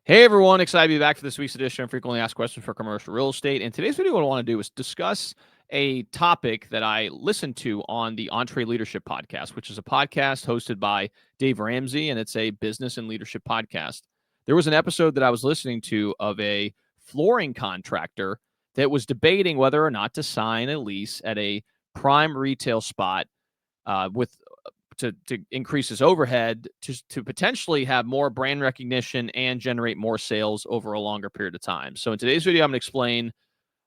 Hey everyone, excited to be back for this week's edition of Frequently Asked Questions for Commercial Real Estate. And today's video, what I want to do is discuss a topic that I listened to on the EntreLeadership podcast, which is a podcast hosted by Dave Ramsey, and it's a business and leadership podcast. There was an episode that I was listening to of a flooring contractor that was debating whether or not to sign a lease at a prime retail spot with to increase his overhead to potentially have more brand recognition and generate more sales over a longer period of time. So in today's video, I'm going to explain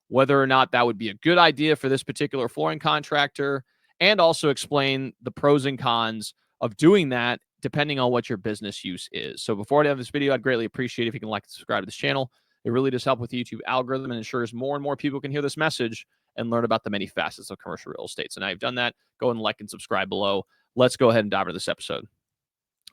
whether or not that would be a good idea for this particular flooring contractor, and also explain the pros and cons of doing that depending on what your business use is. So before I have this video, I'd greatly appreciate if you can like and subscribe to this channel. It really does help with the YouTube algorithm and ensures more and more people can hear this message and learn about the many facets of commercial real estate. So now you've done that, go ahead and like and subscribe below. Let's go ahead and dive into this episode.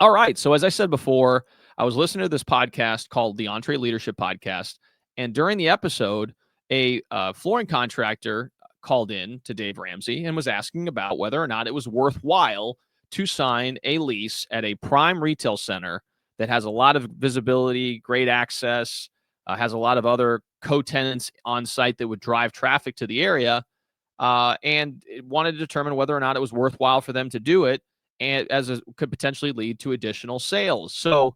All right. So as I said before, I was listening to this podcast called the EntreLeadership Podcast. And during the episode, a flooring contractor called in to Dave Ramsey and was asking about whether or not it was worthwhile to sign a lease at a prime retail center that has a lot of visibility, great access, has a lot of other co-tenants on site that would drive traffic to the area. And it wanted to determine whether or not it was worthwhile for them to do it, and could potentially lead to additional sales. So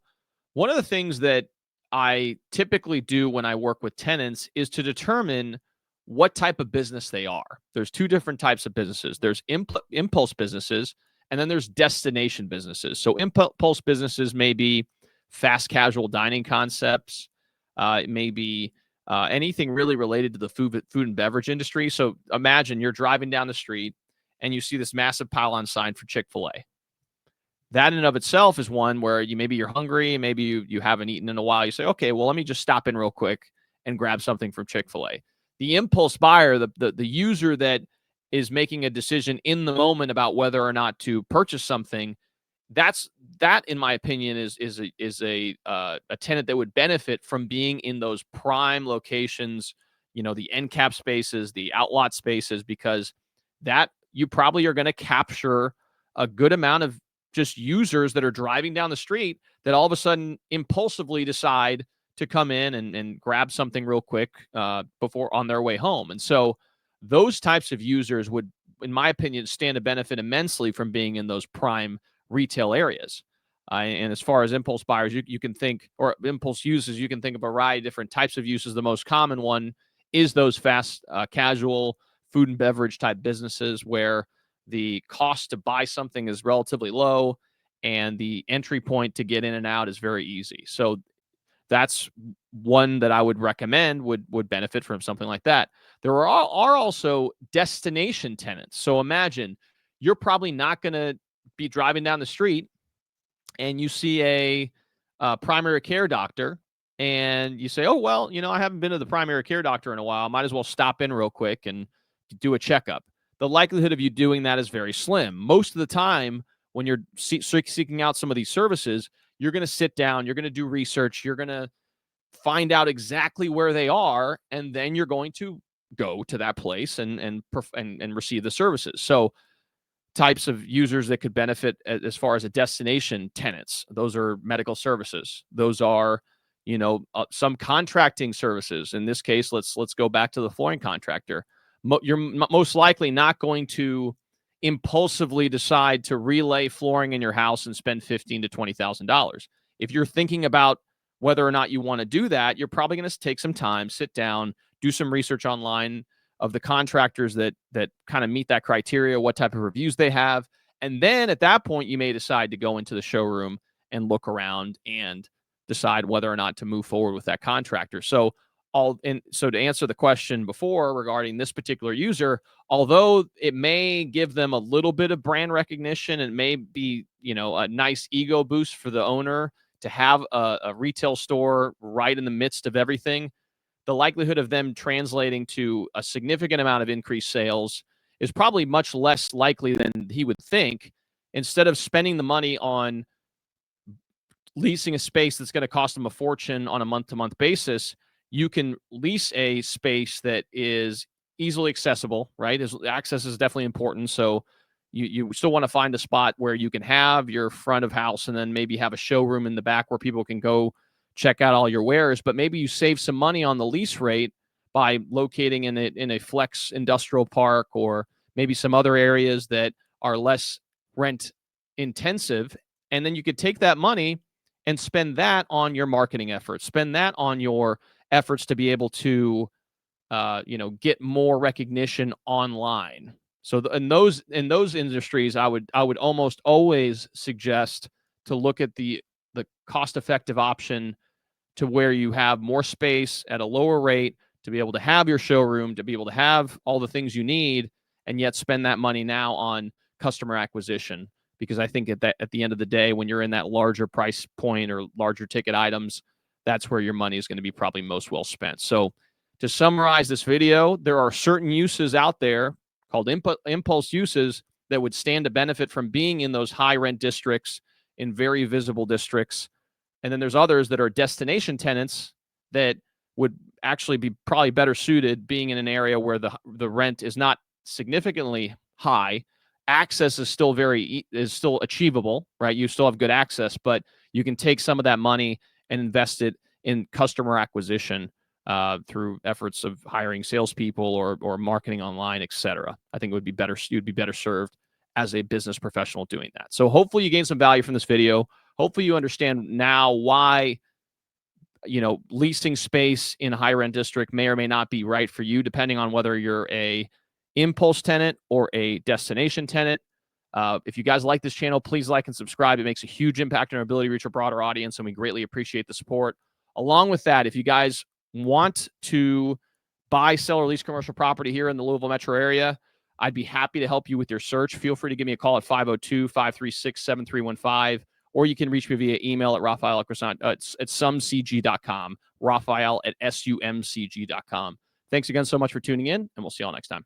one of the things that I typically do when I work with tenants is to determine what type of business they are. There's two different types of businesses. There's impulse businesses, and then there's destination businesses. So impulse businesses may be fast casual dining concepts. It may be anything really related to the food and beverage industry. So imagine you're driving down the street and you see this massive pylon sign for Chick-fil-A. That in and of itself is one where you're hungry, maybe you haven't eaten in a while. You say, okay, well, let me just stop in real quick and grab something from Chick-fil-A. The impulse buyer, the user that is making a decision in the moment about whether or not to purchase something, that in my opinion is a tenant that would benefit from being in those prime locations, the end cap spaces, the outlot spaces, because that you probably are going to capture a good amount of just users that are driving down the street that all of a sudden impulsively decide to come in and grab something real quick before on their way home. And so those types of users would, in my opinion, stand to benefit immensely from being in those prime retail areas. And as far as impulse buyers, you can think, or impulse uses, you can think of a variety of different types of uses. The most common one is those fast casual food and beverage type businesses where the cost to buy something is relatively low and the entry point to get in and out is very easy. So that's one that I would recommend would benefit from something like that. There are also destination tenants. So imagine you're probably not going to be driving down the street and you see a primary care doctor and you say, oh, well, I haven't been to the primary care doctor in a while. Might as well stop in real quick and do a checkup. The likelihood of you doing that is very slim. Most of the time when you're seeking out some of these services, you're going to sit down, you're going to do research, you're going to find out exactly where they are, and then you're going to go to that place and receive the services. So types of users that could benefit as far as a destination tenants, those are medical services. Those are, some contracting services. In this case, let's go back to the flooring contractor. You're most likely not going to impulsively decide to relay flooring in your house and spend $15,000 to $20,000. If you're thinking about whether or not you want to do that, you're probably going to take some time, sit down, do some research online of the contractors that kind of meet that criteria, what type of reviews they have. And then at that point, you may decide to go into the showroom and look around and decide whether or not to move forward with that contractor. So to answer the question before regarding this particular user, although it may give them a little bit of brand recognition and may be, a nice ego boost for the owner to have a retail store right in the midst of everything, the likelihood of them translating to a significant amount of increased sales is probably much less likely than he would think. Instead of spending the money on leasing a space that's going to cost them a fortune on a month-to-month basis, you can lease a space that is easily accessible, right? Access is definitely important. So you still want to find a spot where you can have your front of house and then maybe have a showroom in the back where people can go check out all your wares, but maybe you save some money on the lease rate by locating in a flex industrial park, or maybe some other areas that are less rent intensive. And then you could take that money and spend that on your marketing efforts, spend that on your efforts to be able to get more recognition online. So in those industries, I would almost always suggest to look at the cost effective option, to where you have more space at a lower rate to be able to have your showroom, to be able to have all the things you need, and yet spend that money now on customer acquisition. Because I think at the end of the day, when you're in that larger price point or larger ticket items, that's where your money is going to be probably most well spent. So to summarize this video, there are certain uses out there called impulse uses that would stand to benefit from being in those high rent districts, in very visible districts. And then there's others that are destination tenants that would actually be probably better suited being in an area where the rent is not significantly high. Access is still achievable, right? You still have good access, but you can take some of that money and invest it in customer acquisition through efforts of hiring salespeople or marketing online, etc. I think you'd be better served as a business professional doing that. So hopefully you gain some value from this video. Hopefully you understand now why leasing space in a high rent district may or may not be right for you, depending on whether you're a impulse tenant or a destination tenant. If you guys like this channel, please like and subscribe. It makes a huge impact on our ability to reach a broader audience, and we greatly appreciate the support. Along with that, if you guys want to buy, sell, or lease commercial property here in the Louisville metro area, I'd be happy to help you with your search. Feel free to give me a call at 502-536-7315, or you can reach me via email at Raphael at sumcg.com, Raphael at sumcg.com. Thanks again so much for tuning in, and we'll see y'all next time.